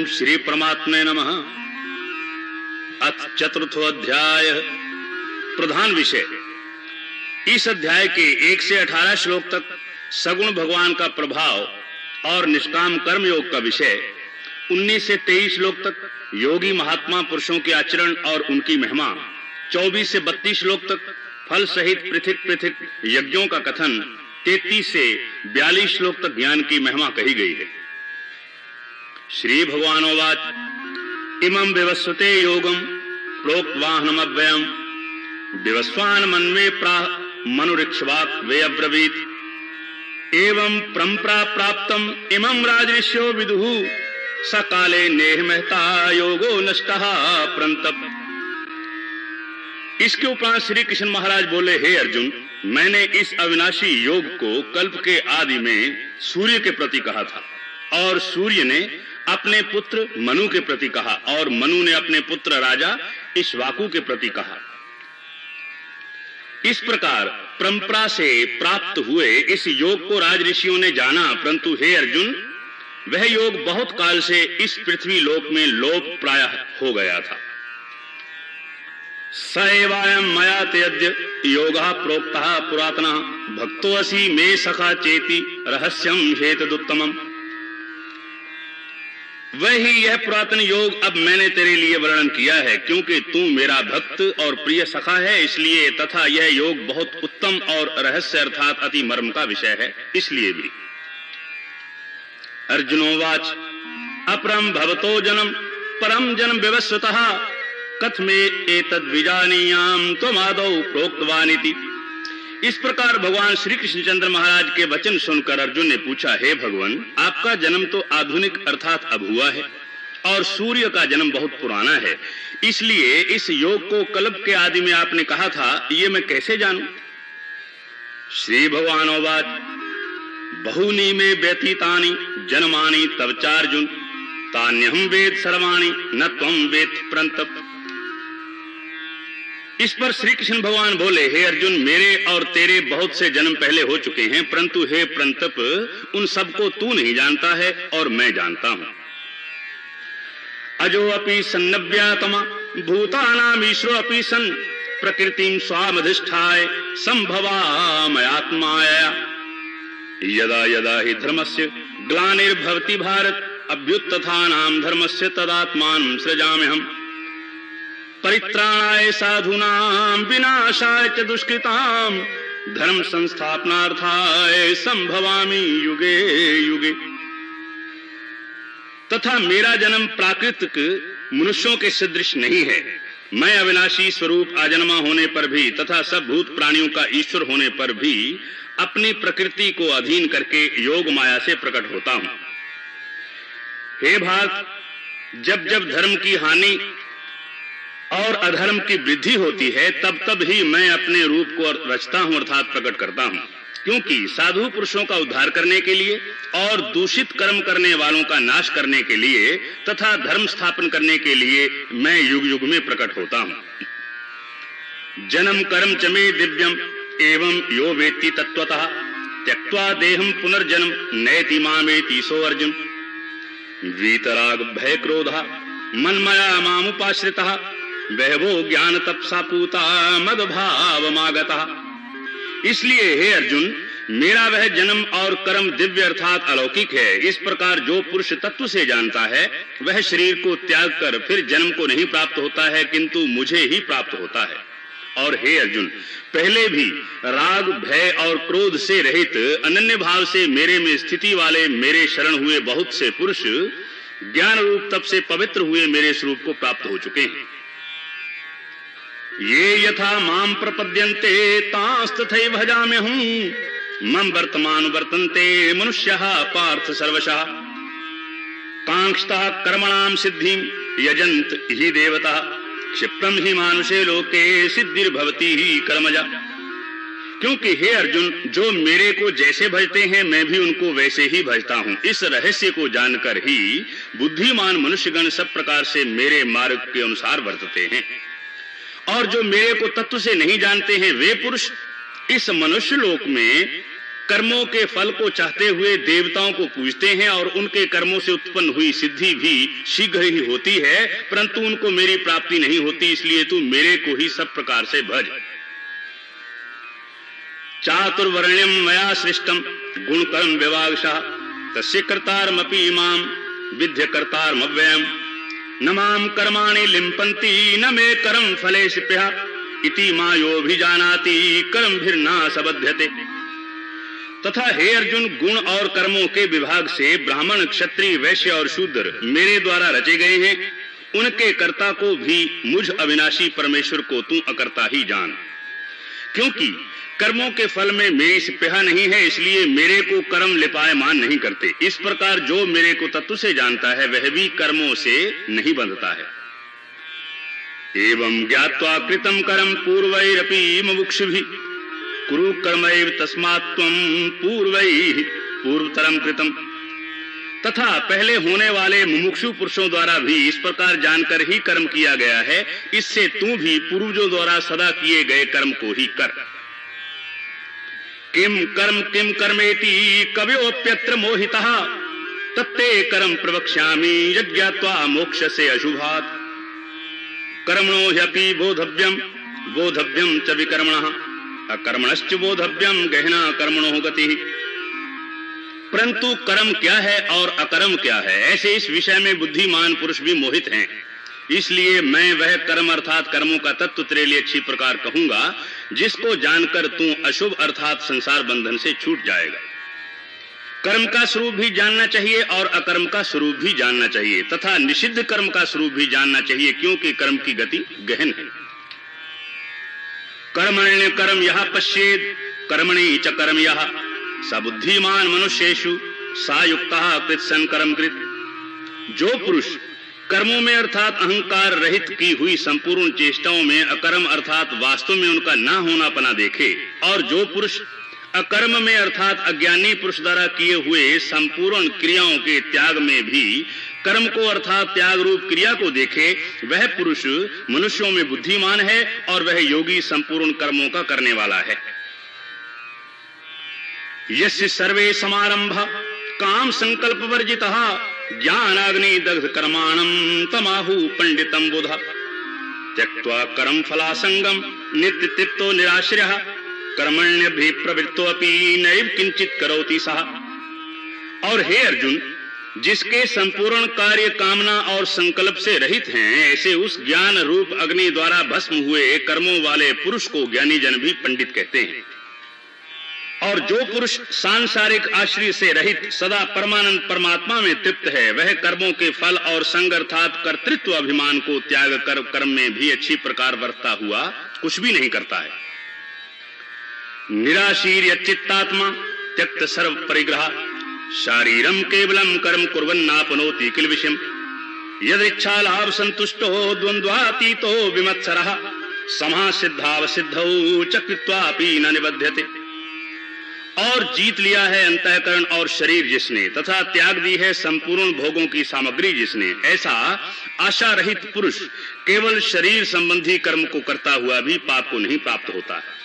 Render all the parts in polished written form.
श्री परमात्मे नमः। अथ चतुर्थो अध्याय। प्रधान विषय। इस अध्याय के 1 से 18 श्लोक तक सगुण भगवान का प्रभाव और निष्काम कर्म योग का विषय, 19 से 23 श्लोक तक योगी महात्मा पुरुषों के आचरण और उनकी महिमा, 24 से 32 श्लोक तक फल सहित पृथक पृथक यज्ञों का कथन, 33 से 42 श्लोक तक ज्ञान की महिमा कही गई है। श्री भगवानोवाच इमं विवस्वते योगं प्रोक्तवाहनमव्ययम् विवस्वान् मन्वे प्राह मनुरिक्ष्वाक् वे अब्रवीत् एवं परम्परा प्राप्तम् इमं राजऋषयो विदुः सकाले नेह महता योगो नष्टः परन्तप। इसके उपरांत श्री कृष्ण महाराज बोले, हे अर्जुन, मैंने इस अविनाशी योग को कल्प के आदि में सूर्य के प्रति कहा था, और सूर्य ने अपने पुत्र मनु के प्रति कहा, और मनु ने अपने पुत्र राजा इक्ष्वाकु के प्रति कहा। इस प्रकार परंपरा से प्राप्त हुए इस योग को राज ऋषियों ने जाना, परंतु हे अर्जुन, वह योग बहुत काल से इस पृथ्वी लोक में लोप प्रायः हो गया था। स एवायं मया ते अद्य योगः प्रोक्तः पुरातनः भक्तोऽसि मे सखा चेति रहस्यं हेतदुत्तमम्। वही यह पुरातन योग अब मैंने तेरे लिए वर्णन किया है, क्योंकि तू मेरा भक्त और प्रिय सखा है, इसलिए, तथा यह योग बहुत उत्तम और रहस्य अर्थात अति मर्म का विषय है, इसलिए भी। अर्जुनोवाच अपरम भवतो जन्म परम जन्म विवस्वतः कथमे एतद्विजानीयाम त्वमादौ प्रोक्तवानिति। इस प्रकार भगवान श्री कृष्णचंद्र महाराज के वचन सुनकर अर्जुन ने पूछा, हे भगवान, आपका जन्म तो आधुनिक अर्थात अब हुआ है, और सूर्य का जन्म बहुत पुराना है, इसलिए इस योग को कल्प के आदि में आपने कहा था, ये मैं कैसे जानूं? श्री भगवानोवाच बहूनि मे व्यतीतानि जन्मानि तव चार्जुन तान्यहं वेद सर्वाणि न त्वं वेद परन्तप। इस पर श्री कृष्ण भगवान बोले, हे अर्जुन, मेरे और तेरे बहुत से जन्म पहले हो चुके हैं, परंतु हे परंतप, उन सबको तू नहीं जानता है और मैं जानता हूं। अजो अपि सन्नव्यातमा भूतानाम ईश्वरो अपि सन् प्रकृतिं स्वामधिष्ठाय संभवामयात्माया यदा यदा हि धर्मस्य ग्लानिर्भवति भारत अभ्युत्थानां धर्मस्य तदात्मानं सृजाम्यहम् परित्राणाय साधूनां विनाशाय च दुष्कृतां धर्म संस्थापनार्थाय संभवामि युगे युगे। तथा मेरा जन्म प्राकृतिक मनुष्यों के सदृश नहीं है। मैं अविनाशी स्वरूप आजन्मा होने पर भी तथा सब भूत प्राणियों का ईश्वर होने पर भी अपनी प्रकृति को अधीन करके योग माया से प्रकट होता हूं। हे भारत, जब जब धर्म की हानि और अधर्म की वृद्धि होती है, तब तब ही मैं अपने रूप को रचता हूं अर्थात प्रकट करता हूं, क्योंकि साधु पुरुषों का उद्धार करने के लिए और दूषित कर्म करने वालों का नाश करने के लिए तथा धर्म स्थापन करने के लिए मैं युग युग में प्रकट होता हूं। जन्म कर्म च मे दिव्यम एवं यो वेत्ति तत्वतः त्यक्त्वा देहं पुनर्जन्म नयति मामेति सो अर्जुन। वीतराग भय क्रोधा मन्मया मामुपाश्रितः वैभो ज्ञान तपसा पूता मद भाव मागता। इसलिए हे अर्जुन, मेरा वह जन्म और कर्म दिव्य अर्थात अलौकिक है। इस प्रकार जो पुरुष तत्व से जानता है, वह शरीर को त्याग कर फिर जन्म को नहीं प्राप्त होता है, किंतु मुझे ही प्राप्त होता है। और हे अर्जुन, पहले भी राग भय और क्रोध से रहित अनन्य भाव से मेरे में स्थिति वाले मेरे शरण हुए बहुत से पुरुष ज्ञान रूप तप से पवित्र हुए मेरे स्वरूप को प्राप्त हो चुके हैं। ये यथा माम प्रपद्यन्ते तांस्तथैव भजाम्यहम् मम वर्तमान वर्तन्ते मनुष्यः पार्थ सर्वशः कांक्षतः कर्मणां सिद्धिं यजन्त हि देवताः क्षिप्रम हि मानुषे लोके सिद्धिर्भवति ही कर्मजा। क्योंकि हे अर्जुन, जो मेरे को जैसे भजते हैं मैं भी उनको वैसे ही भजता हूं। इस रहस्य को जानकर ही बुद्धिमान मनुष्यगण सब प्रकार से मेरे मार्ग के अनुसार वर्तते हैं, और जो मेरे को तत्व से नहीं जानते हैं वे पुरुष इस मनुष्य लोक में कर्मों के फल को चाहते हुए देवताओं को पूजते हैं और उनके कर्मों से उत्पन्न हुई सिद्धि भी शीघ्र ही होती है, परंतु उनको मेरी प्राप्ति नहीं होती, इसलिए तू मेरे को ही सब प्रकार से भज। चातुर्वर्ण्यम मया सृष्टम गुण कर्म विभागशः तस्य कर्तारमपि माम विद्य कर्तारमव्ययम् न माम कर्माणि लिम्पन्ति न मे कर्म फलेषु इति मायोभिजानाति कर्मभिर्न सबध्यते। तथा हे अर्जुन, गुण और कर्मों के विभाग से ब्राह्मण, क्षत्रिय, वैश्य और शूद्र मेरे द्वारा रचे गए हैं। उनके कर्ता को भी मुझ अविनाशी परमेश्वर को तू अकर्ता ही जान। क्योंकि कर्मों के फल में मेरी स्पृहा नहीं है, इसलिए मेरे को कर्म लिपायमान नहीं करते। इस प्रकार जो मेरे को तत्व से जानता है वह भी कर्मों से नहीं बंधता है। एवं ज्ञात्वा कृतं कर्म पूर्वैरपि मुमुक्षुभिः कुरु कर्मैव तस्मात् त्वं पूर्वैः पूर्वतरं कृतं। तथा पहले होने वाले मुमुक्षु पुरुषों द्वारा भी इस प्रकार जानकर ही कर्म किया गया है, इससे तू भी पूर्वजों द्वारा सदा किए गए कर्म को ही कर। किम कर्मेति कवयोप्यत्र मोहितः तत्ते कर्म प्रवक्ष्यामि यज्ञात्वा मोक्षसे अशुभात्। कर्मणो ह्यपि बोधव्यम च विकर्मणः अकर्मणश्च बोधव्यम गहना कर्मणो गतिः। परंतु कर्म क्या है और अकर्म क्या है, ऐसे इस विषय में बुद्धिमान पुरुष भी मोहित हैं। इसलिए मैं वह कर्म अर्थात कर्मों का तत्व तेरे लिए अच्छी प्रकार कहूंगा, जिसको जानकर तू अशुभ अर्थात संसार बंधन से छूट जाएगा। कर्म का स्वरूप भी जानना चाहिए और अकर्म का स्वरूप भी जानना चाहिए, तथा निषिद्ध कर्म का स्वरूप भी जानना चाहिए, क्योंकि कर्म की गति गहन है। कर्मण्य कर्म यह पश्येद कर्मणि च कर्म यह स बुद्धिमान मनुष्येषु सा युक्तः कृत्सन कर्म कृत। जो पुरुष कर्मों में अर्थात अहंकार रहित की हुई संपूर्ण चेष्टाओं में अकर्म अर्थात वास्तव में उनका न होना पना देखे, और जो पुरुष अकर्म में अर्थात अज्ञानी पुरुष द्वारा किए हुए संपूर्ण क्रियाओं के त्याग में भी कर्म को अर्थात त्याग रूप क्रिया को देखे, वह पुरुष मनुष्यों में बुद्धिमान है और वह योगी संपूर्ण कर्मों का करने वाला है। यस्य सर्वे समारंभ काम संकल्प वर्जितः ज्ञानाग्नि दग्ध कर्माणं तमाहु पंडितम बुधा त्यक्त्वा कर्म फलासंगम नित्य तृप्तो निराश्रयः कर्मण्यभिप्रवृत्तोऽपि नैव किंचित करोति सः। और हे अर्जुन, जिसके संपूर्ण कार्य कामना और संकल्प से रहित हैं, ऐसे उस ज्ञान रूप अग्नि द्वारा भस्म हुए कर्मों वाले पुरुष को ज्ञानी जन भी पंडित कहते हैं। और जो पुरुष सांसारिक आश्रय से रहित सदा परमानंद परमात्मा में तृप्त है, वह कर्मों के फल और संग अर्थात कर्तृत्व अभिमान को त्याग कर कर्म में भी अच्छी प्रकार बरतता हुआ कुछ भी नहीं करता है। निराशीर्य चित्तात्मा त्यक्त सर्व परिग्रह शारीरम केवलम कर्म कुर्वन्नापनोति किल विषयम् यदृच्छा लाभ संतुष्टो द्वंद्वातीतो विमत्सरः समः सिद्धावसिद्धौ च कृत्वापि न निबध्यते। और जीत लिया है अंतःकरण और शरीर जिसने, तथा त्याग दी है संपूर्ण भोगों की सामग्री जिसने, ऐसा आशा रहित पुरुष केवल शरीर संबंधी कर्म को करता हुआ भी पाप को नहीं प्राप्त होता है।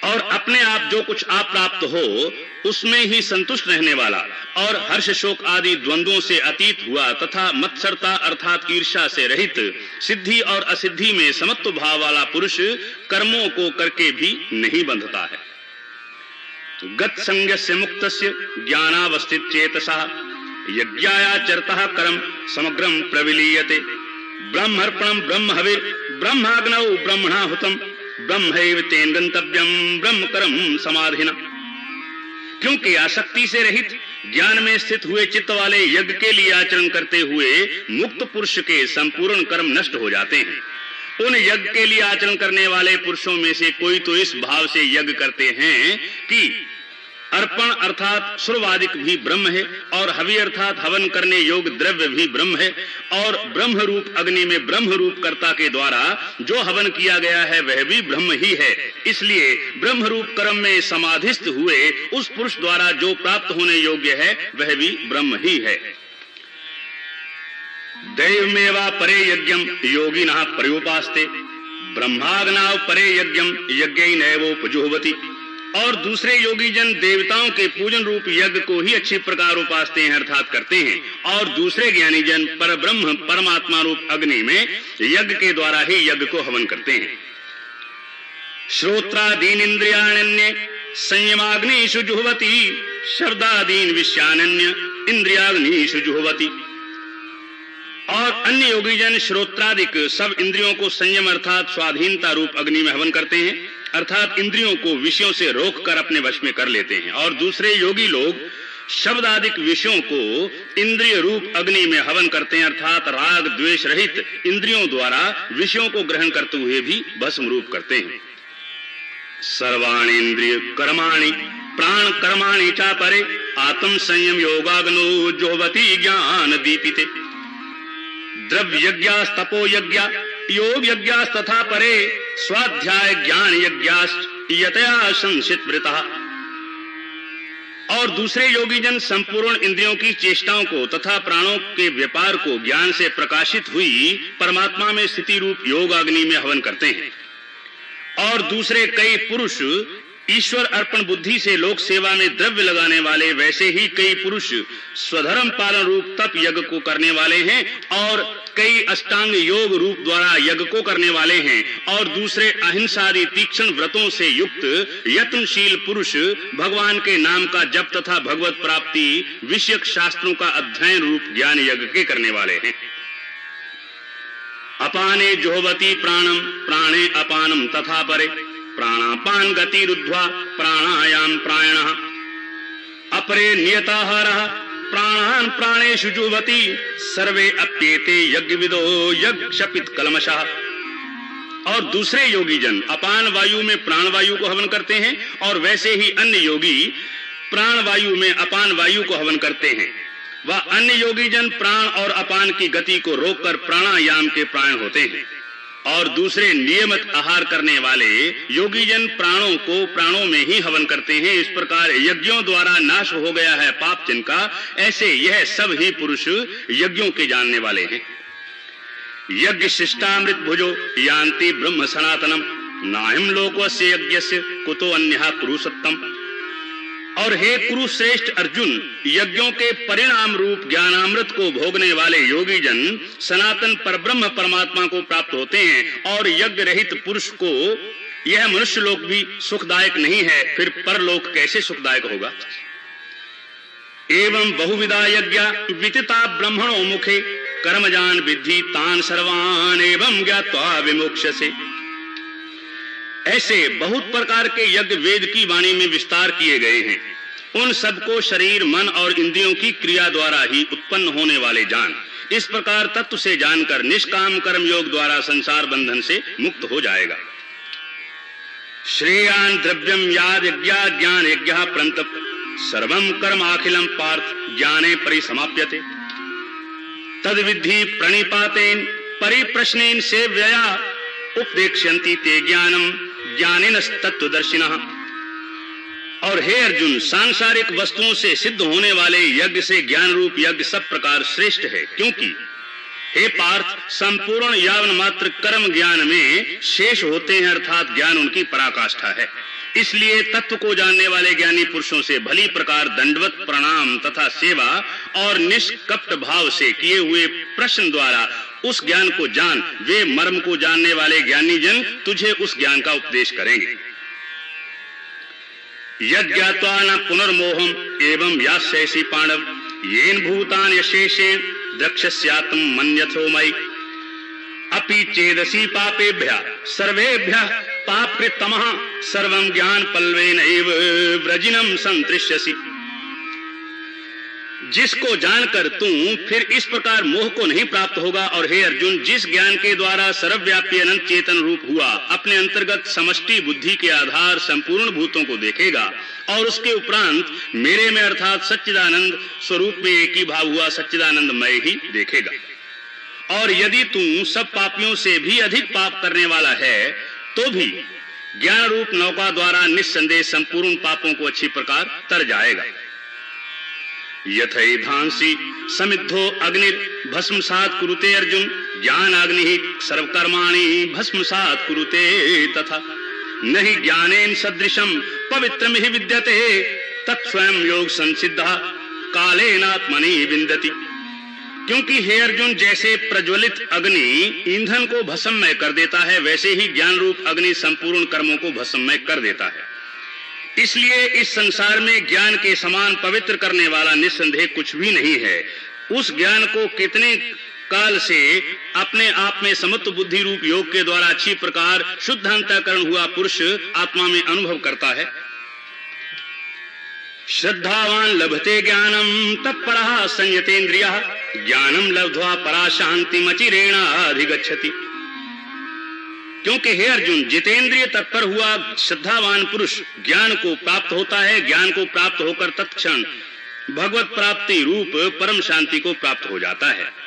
और अपने आप जो कुछ आप प्राप्त हो उसमें ही संतुष्ट रहने वाला और हर्ष शोक आदि द्वंद्वों से अतीत हुआ तथा मत्सरता अर्थात ईर्ष्या से रहित सिद्धि और असिद्धि में समत्व भाव वाला पुरुष कर्मों को करके भी नहीं बंधता है। गत संज्ञस्य मुक्तस्य ज्ञानावस्थित चेतसः यज्ञायाचरतः कर्म समग्रम प्रविलीयते ब्रह्मर्पणम ब्रह्म हविर ब्रह्माग्नौ ब्रह्मणाहुतम ब्रह्मैव तेन गंतव्यम ब्रह्म कर्म समाधिना। क्योंकि आसक्ति से रहित ज्ञान में स्थित हुए चित्त वाले यज्ञ के लिए आचरण करते हुए मुक्त पुरुष के संपूर्ण कर्म नष्ट हो जाते हैं। उन यज्ञ के लिए आचरण करने वाले पुरुषों में से कोई तो इस भाव से यज्ञ करते हैं कि अर्पण अर्थात सुरवादिक भी ब्रह्म है और हवि अर्थात हवन करने योग्य द्रव्य भी ब्रह्म है, और ब्रह्म रूप अग्नि में ब्रह्म रूप कर्ता के द्वारा जो हवन किया गया है वह भी ब्रह्म ही है। इसलिए ब्रह्म रूप कर्म में समाधिस्थ हुए उस पुरुष द्वारा जो प्राप्त होने योग्य है वह भी ब्रह्म ही है। दैवमेवा परे यज्ञम योगिनः पर्युपास्ते ब्रह्माग्नाव परे यज्ञम यज्ञैनैवोपजुह्वति और दूसरे योगी जन देवताओं के पूजन रूप यज्ञ को ही अच्छी प्रकार उपासते हैं अर्थात करते हैं, और दूसरे ज्ञानी जन परब्रह्म परमात्मा रूप अग्नि में यज्ञ के द्वारा ही यज्ञ को हवन करते हैं। श्रोत्रादीन इंद्रियाण्य संयमाग्निषु जुह्वति, शब्दादीन विषयान्य इंद्रियाग्निषु जुह्वति। और अन्य योगी जन श्रोत्रादिक सब इंद्रियों को संयम अर्थात स्वाधीनता रूप अग्नि में हवन करते हैं, अर्थात इंद्रियों को विषयों से रोककर अपने वश में कर लेते हैं। और दूसरे योगी लोग शब्दादिक विषयों को इंद्रिय रूप अग्नि में हवन करते हैं, अर्थात राग द्वेष रहित इंद्रियों द्वारा विषयों को ग्रहण करते हुए भी भस्म रूप करते हैं। सर्वाणि इंद्रिय कर्माणि प्राण कर्माणि चा परे, आत्म संयम योगाग्नो जुह्वति ज्ञान दीपिते। द्रव्य यज्ञास्तपो यज्ञ योग यज्ञास्तथा परे, स्वाध्याय ज्ञान यज्ञाश्च यतया संसित वृतः। और दूसरे योगी जन संपूर्ण इंद्रियों की चेष्टाओं को तथा प्राणों के व्यापार को ज्ञान से प्रकाशित हुई परमात्मा में स्थिति रूप योग अग्नि में हवन करते हैं। और दूसरे कई पुरुष ईश्वर अर्पण बुद्धि से लोक सेवा में द्रव्य लगाने वाले, वैसे ही कई पुरुष स्वधर्म पालन रूप तप यज्ञ को करने वाले हैं, और कई अष्टांग योग रूप द्वारा यज्ञ को करने वाले हैं। और दूसरे अहिंसादि तीक्ष्ण व्रतों से युक्त यत्नशील पुरुष भगवान के नाम का जप तथा भगवत प्राप्ति विषयक शास्त्रों का अध्ययन रूप ज्ञान यज्ञ के करने वाले हैं। अपाने जुह्वति प्राणम प्राणे अपानम तथा परे, प्राणापान गति रुद्ध्वा प्राणायाम प्रायणः, अपरे नियताहारः प्राणान प्राणेषु जुह्वति, सर्वे अप्येते यज्ञविदो यज्ञशपित कलमशः। और दूसरे योगी जन अपान वायु में प्राण वायु को हवन करते हैं, और वैसे ही अन्य योगी प्राण वायु में अपान वायु को हवन करते हैं। वह अन्य योगी जन प्राण और अपान की गति को रोककर प्राणायाम के प्राण होते हैं। और दूसरे नियमित आहार करने वाले योगी जन प्राणों को प्राणों में ही हवन करते हैं। इस प्रकार यज्ञों द्वारा नाश हो गया है पाप जिनका, ऐसे यह सब ही पुरुष यज्ञों के जानने वाले हैं। यज्ञ शिष्टामृत भुजो यान्ति ब्रह्म सनातनम, नाहिम लोकस्य यज्ञस्य कुतो अन्यः कुरु सत्तम। और हे कुरुश्रेष्ठ अर्जुन, यज्ञों के परिणाम रूप ज्ञानामृत को भोगने वाले योगी जन सनातन परब्रह्म परमात्मा को प्राप्त होते हैं। और यज्ञ रहित पुरुष को यह मनुष्य लोक भी सुखदायक नहीं है, फिर परलोक कैसे सुखदायक होगा। एवं बहुविधा यज्ञ विदिता ब्रह्मणो मुखे, कर्मजान विद्धि तान सर्वान एवं ज्ञात्वा विमोक्ष्यसे। ऐसे बहुत प्रकार के यज्ञ वेद की वाणी में विस्तार किए गए हैं, उन सबको शरीर मन और इंद्रियों की क्रिया द्वारा ही उत्पन्न होने वाले जान। इस प्रकार तत्व से जानकर निष्काम कर्म योग द्वारा संसार बंधन से मुक्त हो जाएगा। श्रेयान द्रव्यम याद यज्ञा ज्ञान यज्ञ प्रंत, सर्वम कर्म अखिलम पार्थ ज्ञाने परिसमाप्यते। तद विद्धि प्रणिपातेन परिप्रश्नेन सेव्यया, उपदेक्ष्यन्ति ते ज्ञानम ज्ञानिनस्तत्वदर्शिनः। और हे अर्जुन, सांसारिक वस्तुओं से सिद्ध होने वाले यज्ञ से ज्ञान रूप यज्ञ सब प्रकार श्रेष्ठ है, क्योंकि हे पार्थ संपूर्ण यावन मात्र कर्म ज्ञान में शेष होते हैं, अर्थात ज्ञान उनकी पराकाष्ठा है। इसलिए तत्व को जानने वाले ज्ञानी पुरुषों से भली प्रकार दंडवत प्रणाम तथा सेवा और निष्कपट भाव से किए हुए प्रश्न द्वारा उस ज्ञान को जान। वे मर्म को जानने वाले ज्ञानी जन तुझे उस ज्ञान का उपदेश करेंगे। यज्ञात्वा न पुनर्मोहम एवं यास्यसि पांडव, येन भूतानि यशेषेण द्रक्ष्यस्यात्म मन्यथो मयि, अपि चेदसि पापेभ्यः सर्वेभ्यः पापकृतमः सर्वं ज्ञान पल्वेन एव व्रजिनम संतृष्यसि। जिसको जानकर तू फिर इस प्रकार मोह को नहीं प्राप्त होगा। और हे अर्जुन, जिस ज्ञान के द्वारा सर्वव्यापी अनंत चेतन रूप हुआ अपने अंतर्गत समष्टि बुद्धि के आधार संपूर्ण भूतों को देखेगा, और उसके उपरांत मेरे में अर्थात सच्चिदानंद स्वरूप में एक ही भाव हुआ सच्चिदानंदमय ही देखेगा। और यदि तू सब पापियों से भी अधिक पाप करने वाला है तो भी ज्ञान रूप नौका द्वारा निस्संदेह संपूर्ण पापों को अच्छी प्रकार तर जाएगा। यथैधांसि समिद्धो अग्निर भस्मसात् कुरुते अर्जुन, ज्ञान अग्नि सर्वकर्माणि भस्मसात् कुरुते तथा। नहि ज्ञानेन सदृशम पवित्रमिहि विद्यते तत्स्वयं योग संसिद्धा कालेनात्मनि विन्दति। क्योंकि हे अर्जुन, जैसे प्रज्वलित अग्नि ईंधन को भस्ममय कर देता है, वैसे ही ज्ञान रूप अग्नि संपूर्ण कर्मों को भस्ममय कर देता है। इसलिए इस संसार में ज्ञान के समान पवित्र करने वाला निस्संदेह कुछ भी नहीं है। उस ज्ञान को कितने काल से अपने आप में समत्व बुद्धि रूप योग के द्वारा अच्छी प्रकार शुद्ध अंतःकरण हुआ पुरुष आत्मा में अनुभव करता है। श्रद्धावान लभते ज्ञानम तत्परः संयतेन्द्रियः ज्ञानम लब्ध्वा परा शांतिमचिरेण अधिगच्छति। क्योंकि हे अर्जुन, जितेंद्रिय तत्पर हुआ श्रद्धावान पुरुष ज्ञान को प्राप्त होता है। ज्ञान को प्राप्त होकर तत्क्षण भगवत प्राप्ति रूप परम शांति को प्राप्त हो जाता है।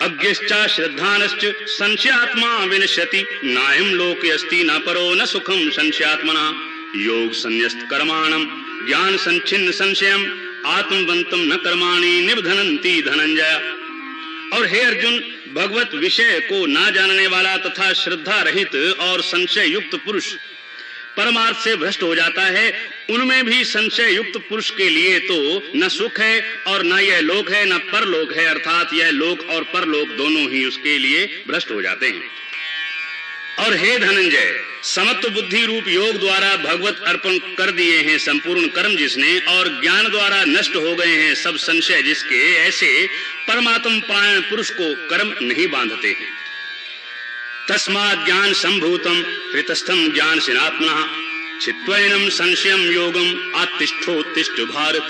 अज्ञश्चा श्रद्धानश्च संशयात्मा विनश्यति नायं लोके अस्ति न परो न सुखम संशयात्मना योग संन्यस्त कर्माणम ज्ञान संचिन्न संशयम आत्मवंतम न कर्माणि निबधनन्ति धनंजय। और हे अर्जुन, भगवत विषय को ना जानने वाला तथा श्रद्धा रहित और संशय युक्त पुरुष परमार्थ से भ्रष्ट हो जाता है। उनमें भी संशय युक्त पुरुष के लिए तो न सुख है और न यह लोक है न परलोक है, अर्थात यह लोक और परलोक दोनों ही उसके लिए भ्रष्ट हो जाते हैं। और हे धनंजय, समत्व बुद्धि रूप योग द्वारा भगवत अर्पण कर दिए हैं संपूर्ण कर्म जिसने, और ज्ञान द्वारा नष्ट हो गए हैं सब संशय जिसके, ऐसे परमात्म परायण पुरुष को कर्म नहीं बांधते हैं। तस्मात् ज्ञान संभूतम हृतस्थम ज्ञान सिनात्मनः चित्वैनम संशयम योगम आत्तिष्ठोत्तिष्ठ भारत।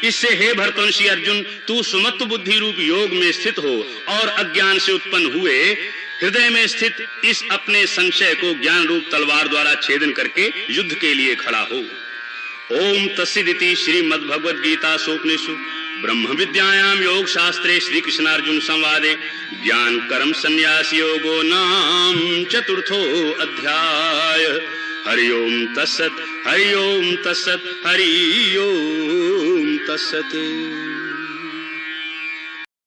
इससे हे भरतवंशी अर्जुन, तू सुमत्व बुद्धि रूप योग में स्थित हो और अज्ञान से उत्पन्न हुए हृदय में स्थित इस अपने संशय को ज्ञान रूप तलवार द्वारा छेदन करके युद्ध के लिए खड़ा हो। ओम तस्सिदिति श्रीमद् भगवद गीता सोपनिषु ब्रह्म विद्यायाम योग शास्त्रे श्री कृष्णार्जुन संवादे ज्ञान कर्म संन्यास योगो नाम चतुर्थो अध्याय। हरि ओम तत्सत, हरि ओम तत्सत, हरि ओम तत्सत।